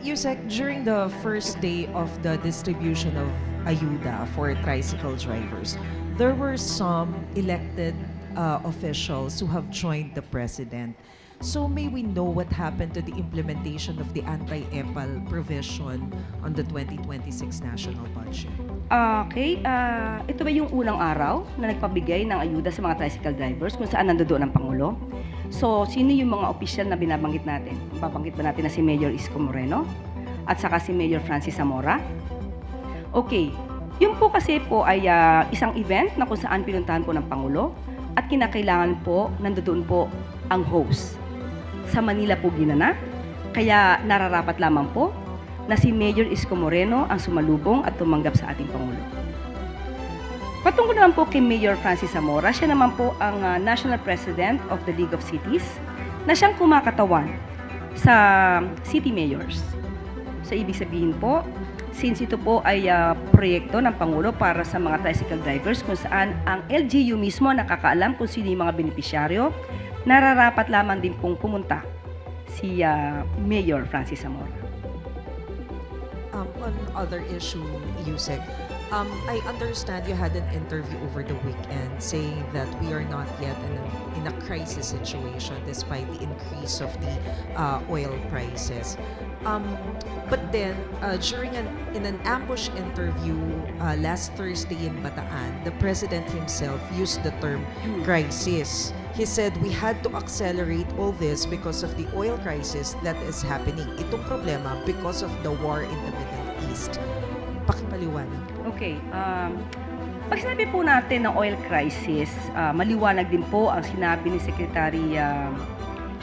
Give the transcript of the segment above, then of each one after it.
Yusek, during the first day of the distribution of ayuda for tricycle drivers, there were some elected officials who have joined the president. So may we know what happened to the implementation of the anti-EPAL provision on the 2026 national budget? Okay, ito ba yung unang araw na nagpabigay ng ayuda sa mga tricycle drivers kung saan nandoon ang Pangulo? So, sino yung mga opisyal na binabanggit natin? Babanggit ba natin na si Mayor Isko Moreno at saka si Mayor Francis Zamora? Okay, yun po kasi po ay isang event na kung saan pinuntahan po ng Pangulo at kinakailangan po nandoon po ang host. Sa Manila po ginanap, kaya nararapat lamang po na si Mayor Isko Moreno ang sumalubong at tumanggap sa ating Pangulo. Patungkol naman po kay Mayor Francis Zamora, siya naman po ang National President of the League of Cities na siyang kumakatawan sa city mayors. So, ibig sabihin po, since ito po ay proyekto ng Pangulo para sa mga tricycle drivers kung saan ang LGU mismo nakakaalam kung sino yung mga benepisyaryo, nararapat lamang din pong pumunta si Mayor Francis Zamora. On other issue, Yusek, I understand you had an interview over the weekend saying that we are not yet in a crisis situation despite the increase of the oil prices. But then, in an ambush interview last Thursday in Bataan, the president himself used the term crisis. He said we had to accelerate all this because of the oil crisis that is happening. Itong problema because of the war in the Middle East. Pakipaliwanag. Okay, pag sinabi po natin ng oil crisis, maliwanag din po ang sinabi ni Secretary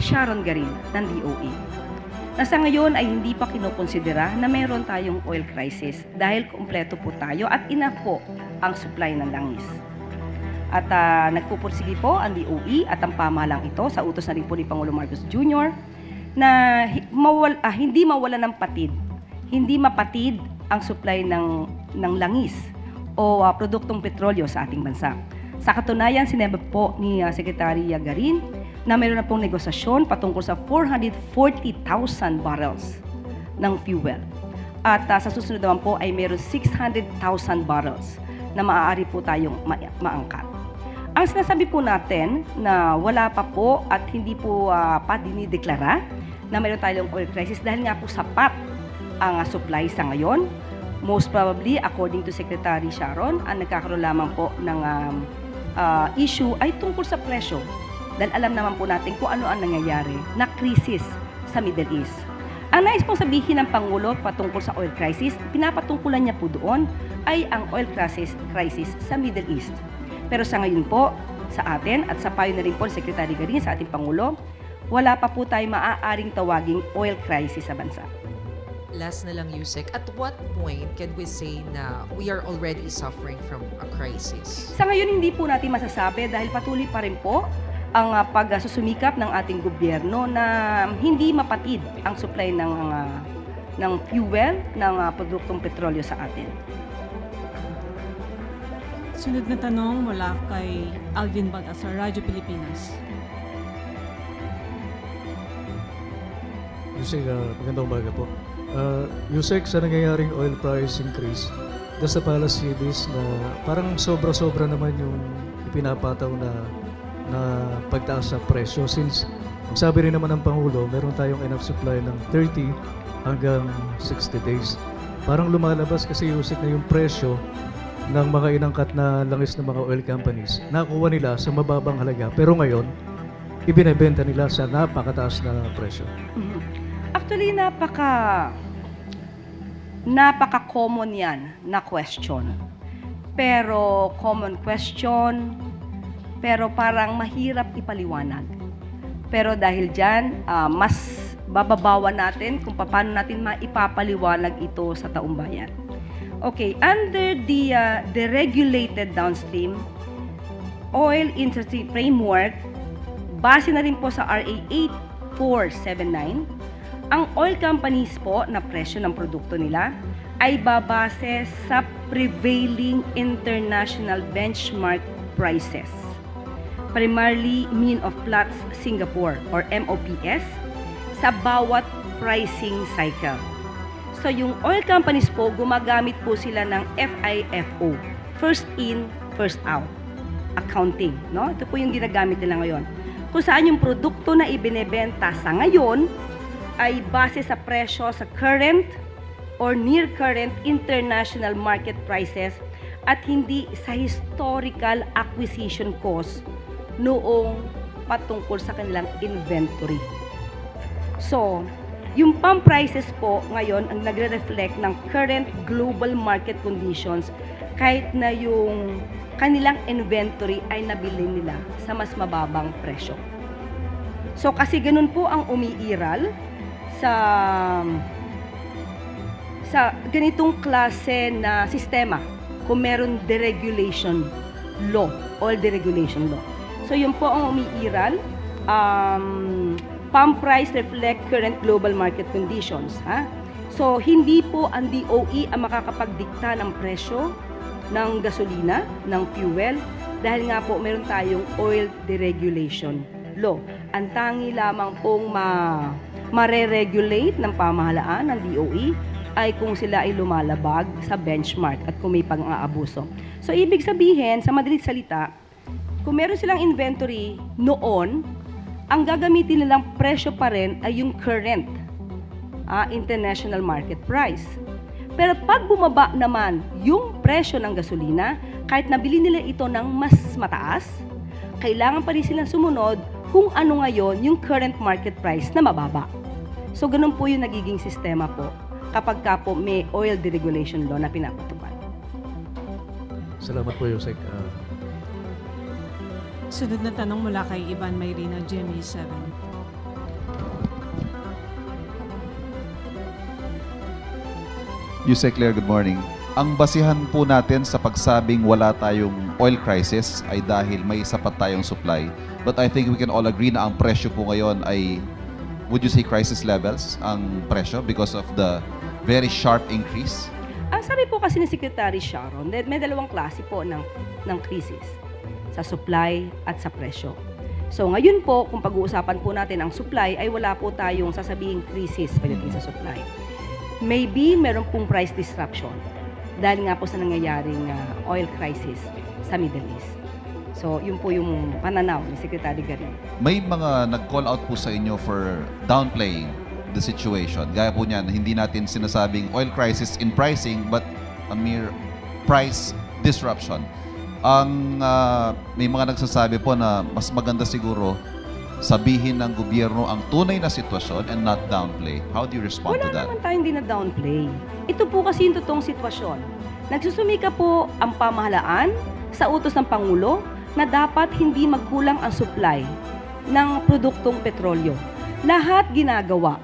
Sharon Garin ng DOE. Na sa ngayon ay hindi pa kinukonsidera na mayroon tayong oil crisis dahil kumpleto po tayo at enough po ang supply ng langis. At nagpupursige po ang DOE at ang pamahalang ito sa utos na rin po ni Pangulo Marcos Jr. na hindi mawala ng patid, hindi mapatid ang supply ng langis o produktong petrolyo sa ating bansa. Sa katunayan, sinabi po ni Secretary Garin na mayroon na pong negosasyon patungkol sa 440,000 barrels ng fuel. At sa susunod naman po ay mayroon 600,000 barrels na maaari po tayong maangkat. Ang sinasabi po natin na wala pa po at hindi po pa dinideklara na mayroon tayong oil crisis dahil nga po sapat ang supply sa ngayon. Most probably, according to Secretary Sharon, ang nagkakaroon lamang po ng issue ay tungkol sa presyo. Dahil alam naman po natin kung ano ang nangyayari na krisis sa Middle East. Ang nais pong sabihin ng Pangulo patungkol sa oil crisis, pinapatungkulan niya po doon ay ang oil crisis sa Middle East. Pero sa ngayon po, sa atin at sa payo na rin po ni Secretary Garin sa ating Pangulo, wala pa po tayo maaaring tawaging oil crisis sa bansa. Last na lang, Yusek, at what point can we say na we are already suffering from a crisis? Sa ngayon, hindi po natin masasabi dahil patuloy pa rin po ang pagsusumikap ng ating gobyerno na hindi mapatid ang supply ng fuel, ng produktong petrolyo sa atin. Sunod na tanong mula kay Alvin Baltasar, Radyo Pilipinas. Yusek, magandang umaga po. Yusek, sa nangyayaring oil price increase, doon sa Palacides na parang sobra-sobra naman yung ipinapataw na pagtaas sa presyo since ang sabi rin naman ng Pangulo, meron tayong enough supply ng 30 hanggang 60 days. Parang lumalabas kasi Yusek na yung presyo ng mga inangkat na langis ng mga oil companies, nakuha nila sa mababang halaga. Pero ngayon, ibinebenta nila sa napakataas na presyo. Actually, napaka-common yan na question. Pero common question, pero parang mahirap ipaliwanag. Pero dahil dyan, mas bababawan natin kung paano natin maipapaliwanag ito sa taong bayan. Okay, under the deregulated downstream oil industry framework, base na rin po sa RA 8479, ang oil companies po na presyo ng produkto nila ay babase sa prevailing international benchmark prices, primarily Mean of Platts Singapore or MOPS, sa bawat pricing cycle. So yung oil companies po, gumagamit po sila ng FIFO, first in, first out accounting, no? Ito po yung ginagamit nila ngayon. Kung saan yung produkto na ibinebenta sa ngayon ay base sa presyo sa current or near current international market prices at hindi sa historical acquisition cost noong patungkol sa kanilang inventory. So, yung pump prices po ngayon ang nagre-reflect ng current global market conditions kahit na yung kanilang inventory ay nabili nila sa mas mababang presyo. So, kasi ganun po ang umiiral sa ganitong klase na sistema kung meron deregulation law, oil deregulation law. So, yun po ang umiiral. Pump price reflect current global market conditions. Ha? So, hindi po ang DOE ang makakapagdikta ng presyo ng gasolina, ng fuel, dahil nga po meron tayong oil deregulation law. Ang tangi lamang pong mare-regulate ng pamahalaan ng DOE ay kung sila ay lumalabag sa benchmark at kung may pang-aabuso. So, ibig sabihin, sa madaling salita, kung meron silang inventory noon, ang gagamitin nilang presyo pa rin ay yung current international market price. Pero pag bumaba naman yung presyo ng gasolina, kahit nabili nila ito ng mas mataas, kailangan pa rin silang sumunod kung ano ngayon yung current market price na mababa. So, ganun po yung nagiging sistema po kapag ka po may oil deregulation law na pinapatupad. Salamat po, Yusek. Sunod na tanong mula kay Ivan Mayrina, GMA 7. Yusek Claire, good morning. Ang basihan po natin sa pagsabing wala tayong oil crisis ay dahil may sapat tayong supply. But I think we can all agree na ang presyo po ngayon ay, would you say crisis levels ang presyo because of the very sharp increase? Ang sabi po kasi ni Secretary Sharon, may dalawang klase po ng crisis, sa supply at sa presyo. So ngayon po, kung pag-uusapan po natin ang supply, ay wala po tayong sasabihing crisis pagdating sa supply. Maybe meron pong price disruption dahil nga po sa nangyayaring oil crisis sa Middle East. So yun po yung pananaw ni Secretary Garin. May mga nag-call out po sa inyo for downplaying the situation. Gaya po niyan, hindi natin sinasabing oil crisis in pricing but a mere price disruption. May mga nagsasabi po na mas maganda siguro sabihin ng gobyerno ang tunay na sitwasyon and not downplay. How do you respond to that? Wala naman tayong hindi na-downplay. Ito po kasi yung totoong sitwasyon. Nagsusumika po ang pamahalaan sa utos ng Pangulo na dapat hindi magkulang ang supply ng produktong petrolyo. Lahat ginagawa.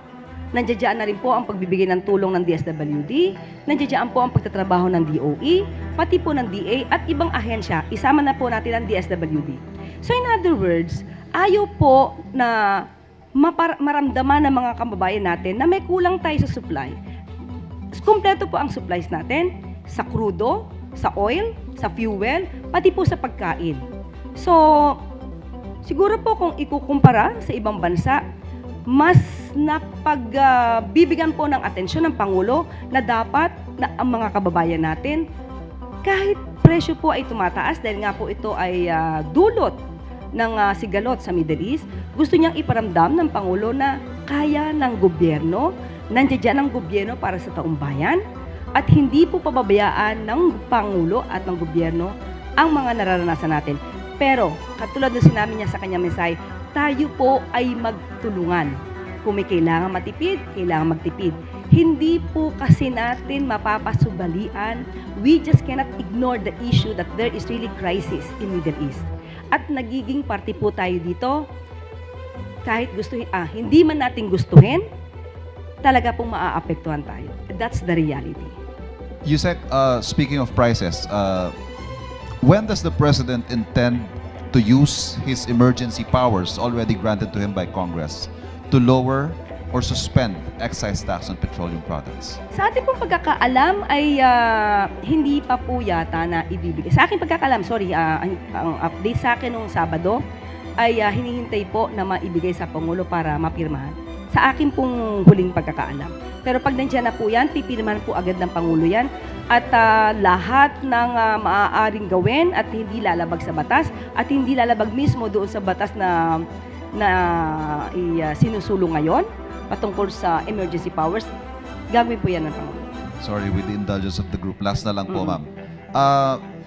Nandiyan na rin po ang pagbibigay ng tulong ng DSWD, nandiyan po ang pagtatrabaho ng DOE, pati po ng DA at ibang ahensya, isama na po natin ang DSWD. So in other words, ayaw po na maramdaman ng mga kababayan natin na may kulang tayo sa supply. Kumpleto po ang supplies natin sa crudo, sa oil, sa fuel, pati po sa pagkain. So, siguro po kung ikukumpara sa ibang bansa, mas napagbibigyan po ng atensyon ng Pangulo na dapat na ang mga kababayan natin, kahit presyo po ay tumataas dahil nga po ito ay dulot ng sigalot sa Middle East, gusto niyang iparamdam ng Pangulo na kaya ng gobyerno, nandiyan ang gobyerno para sa taong bayan, at hindi po pababayaan ng Pangulo at ng gobyerno ang mga nararanasan natin. Pero, katulad ng sinabi niya sa kanyang mensahe, tayo po ay magtulungan. Kung may kailangan matipid, kailangan magtipid. Hindi po kasi natin mapapasubalian. We just cannot ignore the issue that there is really crisis in Middle East. At nagiging parte po tayo dito, kahit gustuhin, hindi man natin gustuhin, talaga pong maaapektuhan tayo. That's the reality. Yusek, speaking of prices, when does the President intend to use his emergency powers already granted to him by Congress to lower or suspend excise tax on petroleum products? Sa ating pong pagkakaalam ay hindi pa po yata na ibibigay. Sa aking pagkakaalam, ang update sa akin nung Sabado ay hinihintay po na maibigay sa Pangulo para mapirmahan. Sa akin pong huling pagkakaalam. Pero pag nandiyan na po yan, pipirmahan po agad ng Pangulo yan. At lahat ng maaaring gawin at hindi lalabag sa batas at hindi lalabag mismo doon sa batas na sinusulong ngayon patungkol sa emergency powers, gagawin po yan ng Pangulo. Sorry, with the indulgence of the group. Last na lang po, ma'am.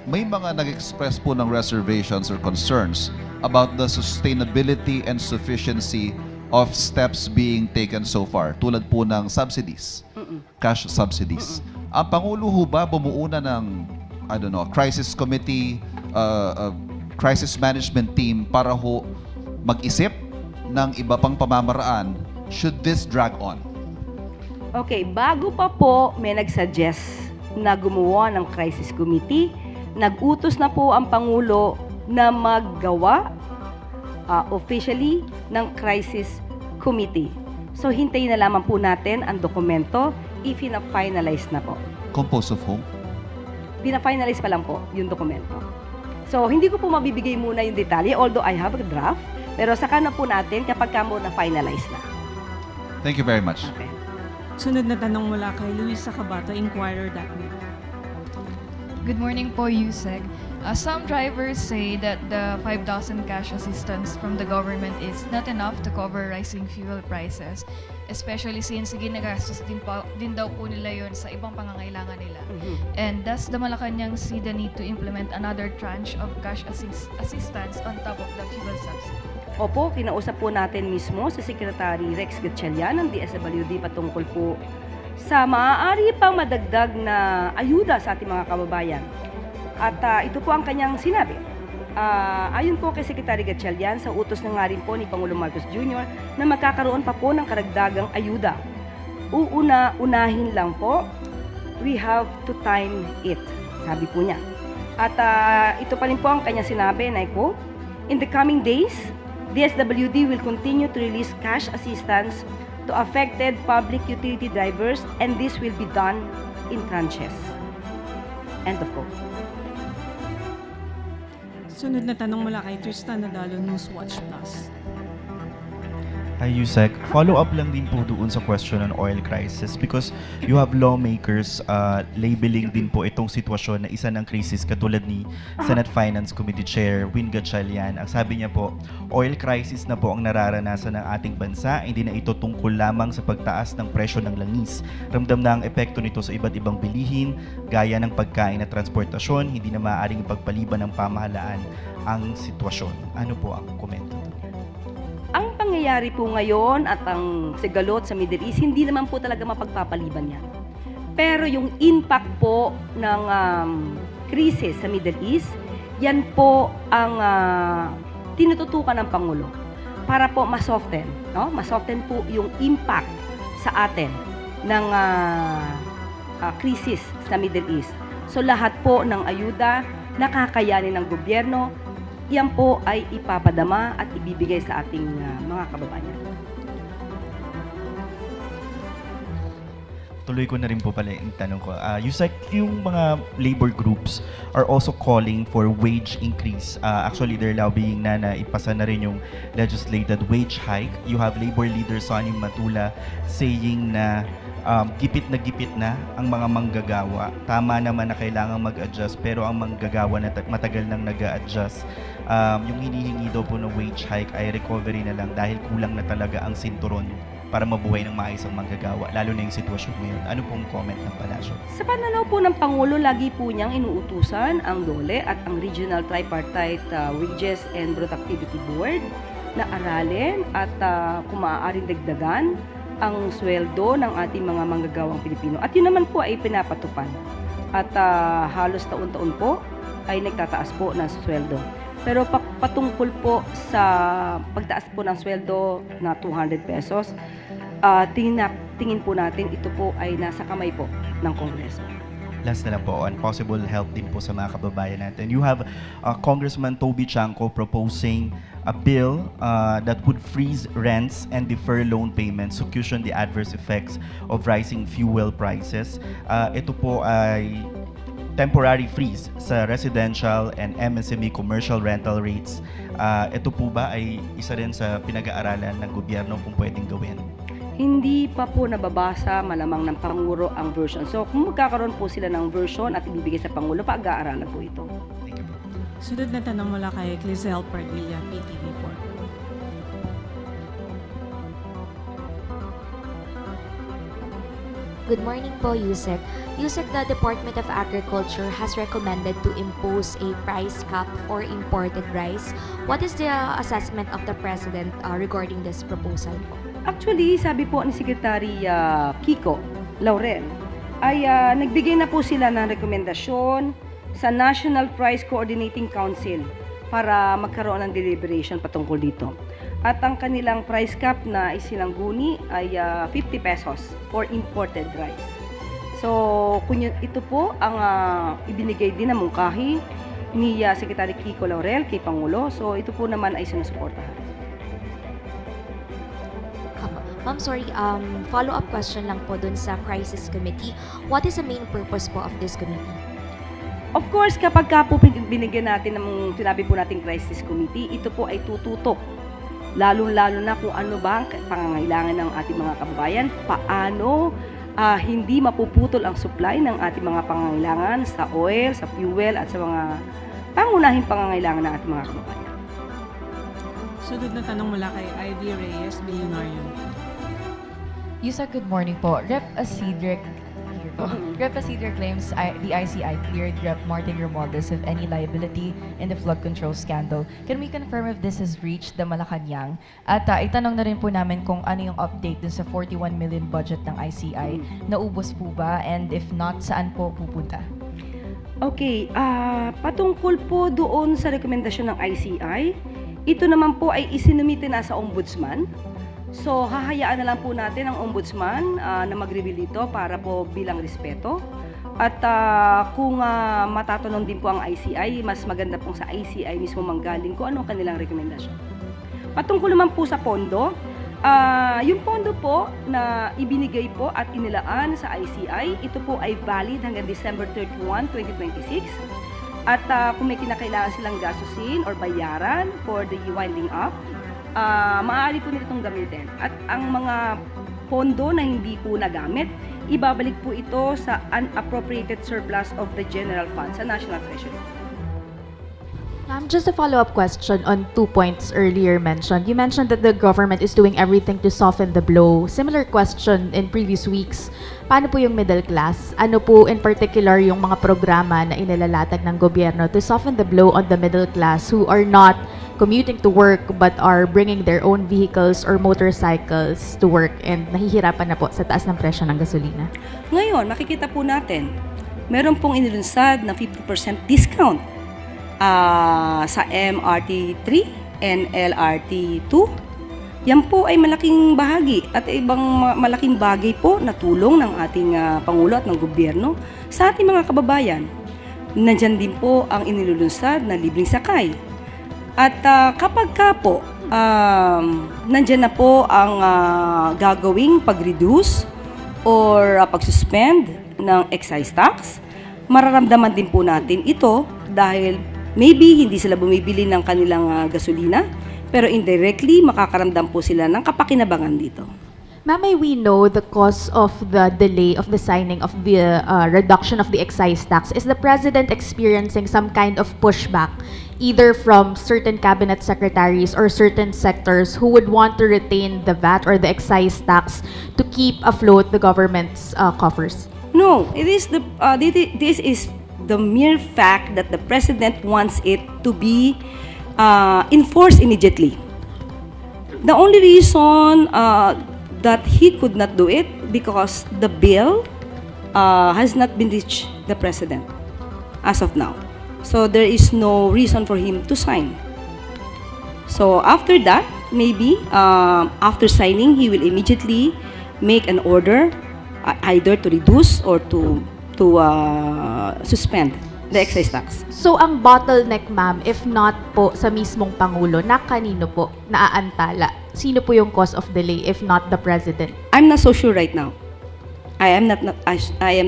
May mga nag-express po ng reservations or concerns about the sustainability and sufficiency of steps being taken so far, tulad po ng subsidies, cash subsidies. Ang Pangulo ho ba bumuuna ng, I don't know, crisis committee, crisis management team para ho mag-isip ng iba pang pamamaraan should this drag on? Okay, bago pa po may nag-suggest na gumawa ng crisis committee, nag-utos na po ang Pangulo na maggawa officially ng crisis committee. So hintayin na lamang po natin ang dokumento if na-finalize na po. Composed of whom? Pina-finalize pa lang po yung dokumento. So hindi ko po mabibigay muna yung detalye, although I have a draft, pero saka na po natin kapag kamo na-finalize na. Thank you very much. Okay. Sunod na tanong mula kay Luisa Cabato, Inquirer.net. Good morning po, Yusek. Some drivers say that the 5,000 cash assistance from the government is not enough to cover rising fuel prices, especially since ginagastos din daw po nila yon sa ibang pangangailangan nila. And does the Malacanang see the need to implement another tranche of cash assistance on top of the fuel subsidy? Opo, kinausap po natin mismo si Secretary Rex Gatchalian ng DSWD patungkol po sa maaari pang madagdag na ayuda sa ating mga kababayan. At ito po ang kanyang sinabi. Ayon po kay Secretary Gatchalian, sa utos na nga rin po ni Pangulong Marcos Jr. na magkakaroon pa po ng karagdagang ayuda. Unahin lang po, we have to time it, sabi po niya. At ito pa rin po ang kanyang sinabi, and I quote, "In the coming days, DSWD will continue to release cash assistance to affected public utility drivers, and this will be done in tranches." End of quote. Sunod na tanong mula kay Tristan Nadalo, Newswatch Plus. Hi, Yusek. Follow-up lang din po doon sa question on oil crisis because you have lawmakers labeling din po itong sitwasyon na isa ng krisis katulad ni Senate Finance Committee Chair Win Gatchalian. Ang sabi niya po, oil crisis na po ang nararanasan ng ating bansa, hindi na ito tungkol lamang sa pagtaas ng presyo ng langis. Ramdam na ang epekto nito sa iba't ibang bilihin, gaya ng pagkain at transportasyon, hindi na maaaring ipagpaliban ng pamahalaan ang sitwasyon. Ano po ang komento? Ang pangyayari po ngayon at ang sigalot sa Middle East, hindi naman po talaga mapagpapaliban yan. Pero yung impact po ng krisis sa Middle East, yan po ang tinututukan ng Pangulo para po masoften, no? Masoften po yung impact sa atin ng krisis sa Middle East. So lahat po ng ayuda na kakayanin ng gobyerno, yan po ay ipapadama at ibibigay sa ating mga kababayan. Tuloy ko na rin po pala yung tanong ko. Yusek, yung mga labor groups are also calling for wage increase. Actually, they're lobbying na ipasa na rin yung legislated wage hike. You have labor leader Sonny Matula saying na gipit na ang mga manggagawa. Tama naman na kailangan mag-adjust, pero ang manggagawa na matagal nang nag-a-adjust. Yung hinihingi daw po ng wage hike ay recovery na lang dahil kulang na talaga ang sinturon para mabuhay ng maayos ang manggagawa, lalo na yung sitwasyon ngayon. Ano pong comment ng palasyo? Sa pananaw po ng Pangulo, lagi po niyang inuutusan ang DOLE at ang Regional Tripartite Wages and Productivity Board na aralin at kung maaaring dagdagan ang sweldo ng ating mga manggagawang Pilipino. At yun naman po ay pinapatupad. At halos taon-taon po ay nagtataas po ng sweldo. Pero patungkol po sa pagtaas po ng sweldo na 200 pesos, tingin po natin ito po ay nasa kamay po ng Kongreso. Last na lang po on possible help din po sa mga kababayan natin. You have Congressman Toby Chanco proposing a bill that would freeze rents and defer loan payments to cushion the adverse effects of rising fuel prices. Ito po ay temporary freeze sa residential and MSME commercial rental rates. Ito po ba ay isa rin sa pinag-aaralan ng gobyerno kung pwedeng gawin? Hindi pa po nababasa malamang ng Pangulo ang version. So kung magkakaroon po sila ng version at ibibigay sa Pangulo, pag-aaralan po ito. Thank you po. Sunod na tanong mula kay Clizel Pardilla, PTV4. Good morning po, Yusek. Yusek, the Department of Agriculture has recommended to impose a price cap for imported rice. What is the assessment of the President regarding this proposal po? Actually, sabi po ni Secretary Kiko Laurel, ay nagbigay na po sila ng rekomendasyon sa National Price Coordinating Council para magkaroon ng deliberation patungkol dito. At ang kanilang price cap na isilangguni ay 50 pesos for imported rice. So, ito po ang ibinigay din na mungkahi ni Secretary Kiko Laurel kay Pangulo. So, ito po naman ay sinusuportahan. Ma'am, sorry, follow-up question lang po dun sa Crisis Committee. What is the main purpose po of this committee? Of course, kapag ka po binigyan natin ng sinabi po nating Crisis Committee, ito po ay tututok. Lalo-lalo na kung ano ba ang pangangailangan ng ating mga kababayan, paano hindi mapuputol ang supply ng ating mga pangangailangan sa oil, sa fuel, at sa mga pangunahing pangangailangan ng ating mga kababayan. Sunod na tanong mula kay Ivy Reyes, Bilyonaryo. Yusek, good morning po. Rep. Asidre claims the ICI cleared Rep. Martin Romualdez of any liability in the flood control scandal. Can we confirm if this has reached the Malacanang? At itanong na rin po namin kung ano yung update dun sa 41 million budget ng ICI. Naubos po ba? And if not, saan po pupunta? Okay, patungkol po doon sa rekomendasyon ng ICI, ito naman po ay isinumite na sa Ombudsman. So, hahayaan na lang po natin ang Ombudsman na mag-reveal dito para po bilang respeto. At kung matatanong din po ang ICI, mas maganda pong sa ICI mismo manggaling kung anong kanilang rekomendasyon. Patungkol naman po sa pondo, yung pondo po na ibinigay po at inilaan sa ICI, ito po ay valid hanggang December 31, 2026. At kung may kinakailangan silang gastusin or bayaran for the winding up, maaari po nila itong gamitin. At ang mga pondo na hindi po nagamit, ibabalik po ito sa unappropriated surplus of the general fund sa National Treasury. Just a follow-up question on 2 points earlier mentioned. You mentioned that the government is doing everything to soften the blow. Similar question in previous weeks. Paano po yung middle class? Ano po in particular yung mga programa na inilalatag ng gobyerno to soften the blow on the middle class who are not commuting to work but are bringing their own vehicles or motorcycles to work and nahihirapan na po sa taas ng presyo ng gasolina? Ngayon, makikita po natin, meron pong inilunsad na 50% discount sa MRT 3 and LRT 2. Yan po ay malaking bahagi at ibang malaking bagay po na tulong ng ating Pangulo at ng gobyerno sa ating mga kababayan. Nandyan din po ang inilulunsad na libreng sakay. At kapag ka po, nandyan na po ang gagawing pag-reduce or pag-suspend ng excise tax, mararamdaman din po natin ito dahil maybe hindi sila bumibili ng kanilang gasolina, pero indirectly makakaramdam po sila ng kapakinabangan dito. Ma'am, may we know the cause of the delay of the signing of the reduction of the excise tax? Is the President experiencing some kind of pushback, either from certain cabinet secretaries or certain sectors who would want to retain the VAT or the excise tax to keep afloat the government's coffers? No, it is this is the mere fact that the President wants it to be enforced immediately. The only reason that he could not do it because the bill has not been reached the President as of now. So there is no reason for him to sign. So after that, maybe after signing, he will immediately make an order either to reduce or to suspend the excise tax. So ang bottleneck, ma'am, if not po sa mismong Pangulo, na kanino po naaantala? Sino po yung cause of delay if not the President? I'm not so sure right now. I am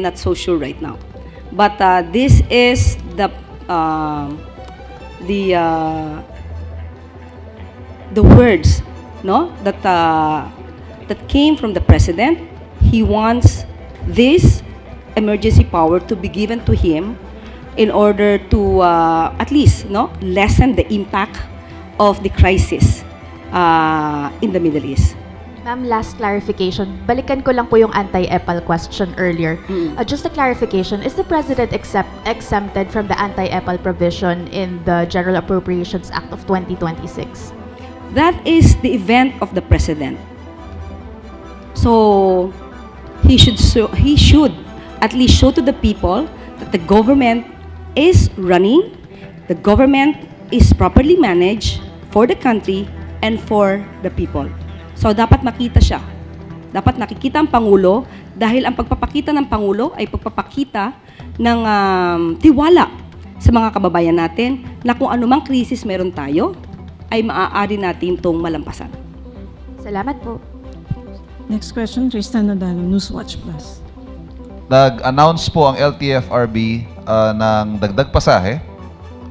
not so sure right now. But this is the words, no, that that came from the President. He wants this emergency power to be given to him in order to at least lessen the impact of the crisis in the Middle East. Ma'am, last clarification. Balikan ko lang po yung anti-EPAL question earlier. Just a clarification, is the President exempted from the anti-EPAL provision in the General Appropriations Act of 2026? That is the event of the President. So, he should at least show to the people that the government is running, the government is properly managed for the country and for the people. So, dapat makita siya. Dapat nakikita ang Pangulo dahil ang pagpapakita ng Pangulo ay pagpapakita ng tiwala sa mga kababayan natin na kung anumang krisis meron tayo, ay maaari natin itong malampasan. Salamat po. Next question, Tristan Nadalo, Newswatch Plus. Nag-announce po ang LTFRB ng dagdag pasahe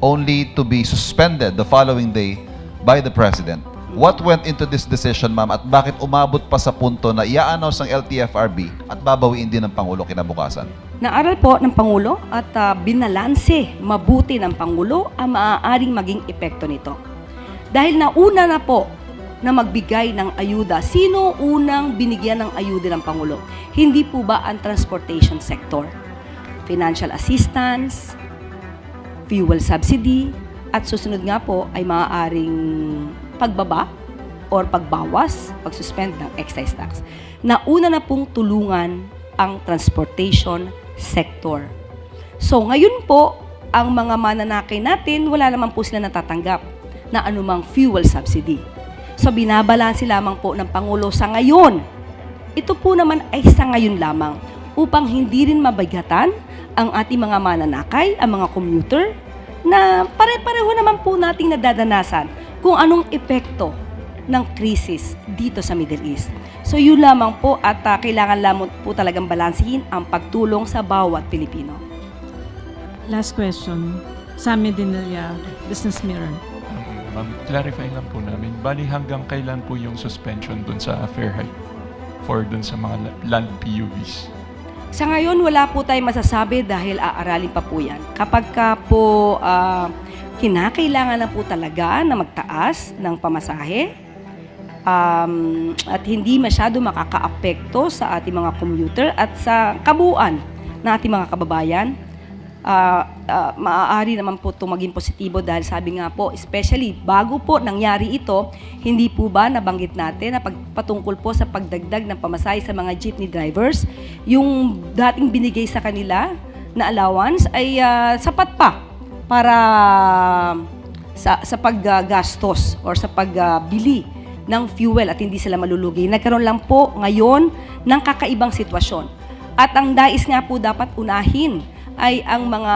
only to be suspended the following day by the President. What went into this decision, ma'am, at bakit umabot pa sa punto na i-announce ng LTFRB at babawiin din ng Pangulo kinabukasan? Naaral po ng Pangulo at binalanse mabuti ng Pangulo ang maaaring maging epekto nito. Dahil nauna na po na magbigay ng ayuda. Sino unang binigyan ng ayuda ng Pangulo? Hindi po ba ang transportation sector? Financial assistance, fuel subsidy, at susunod nga po ay maaaring pagbaba or pagbawas, pagsuspend ng excise tax. Nauna na pong tulungan ang transportation sector. So ngayon po, ang mga mananakay natin, wala naman po sila natatanggap na anumang fuel subsidy. So binabalanse lamang po ng Pangulo sa ngayon. Ito po naman ay sa ngayon lamang upang hindi rin mabigatan ang ating mga mananakay, ang mga commuter, na pare-pareho naman po nating nadadanasan kung anong epekto ng krisis dito sa Middle East. So yun lamang po at kailangan lamang po talagang balansehin ang pagtulong sa bawat Pilipino. Last question, Sammy Dinilla, Business Mirror. Ma'am, clarify lang po namin. Bali hanggang kailan po yung suspension dun sa fare hike for dun sa mga land PUVs? Sa ngayon, wala po tayong masasabi dahil aaralin pa po yan. Kapag ka po kinakailangan na po talaga na magtaas ng pamasahe at hindi masyado makakaapekto sa ating mga commuter at sa kabuuan ng ating mga kababayan, maaari naman po itong maging positibo dahil sabi nga po, especially bago po nangyari ito, hindi po ba nabanggit natin na patungkol po sa pagdagdag ng pamasahe sa mga jeepney drivers, yung dating binigay sa kanila na allowance ay sapat pa para sa paggastos or sa pagbili ng fuel at hindi sila malulugi. Nagkaroon lang po ngayon ng kakaibang sitwasyon. At ang dais nga po dapat unahin ay ang mga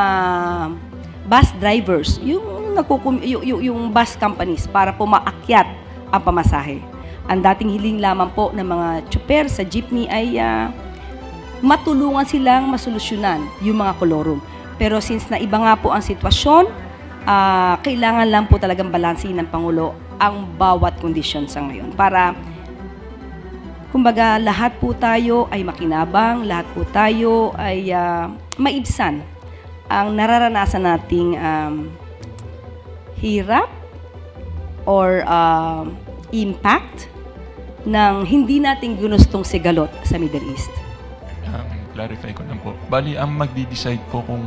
bus drivers, yung bus companies para po maakyat ang pamasahe. Ang dating hiling lamang po ng mga tsuper sa jeepney ay matulungan silang masolusyonan yung mga kolorum. Pero since na iba nga po ang sitwasyon, kailangan lang po talagang balansehin ng Pangulo ang bawat kondisyon sa ngayon para kumbaga, lahat po tayo ay makinabang, lahat po tayo ay maibsan ang nararanasan nating hirap or impact ng hindi natin ginustong sigalot sa Middle East. Clarify ko lang po. Bali, ang magdi-decide po kung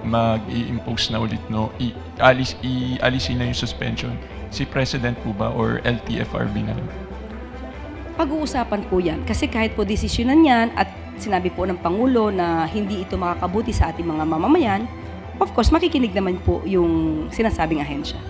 mag-i-impose na ulit, i-alisin na yung suspension, si President po ba or LTFRB na lang? Pag-uusapan po yan. Kasi kahit po desisyonan yan at sinabi po ng Pangulo na hindi ito makakabuti sa ating mga mamamayan, of course, makikinig naman po yung sinasabing ahensya.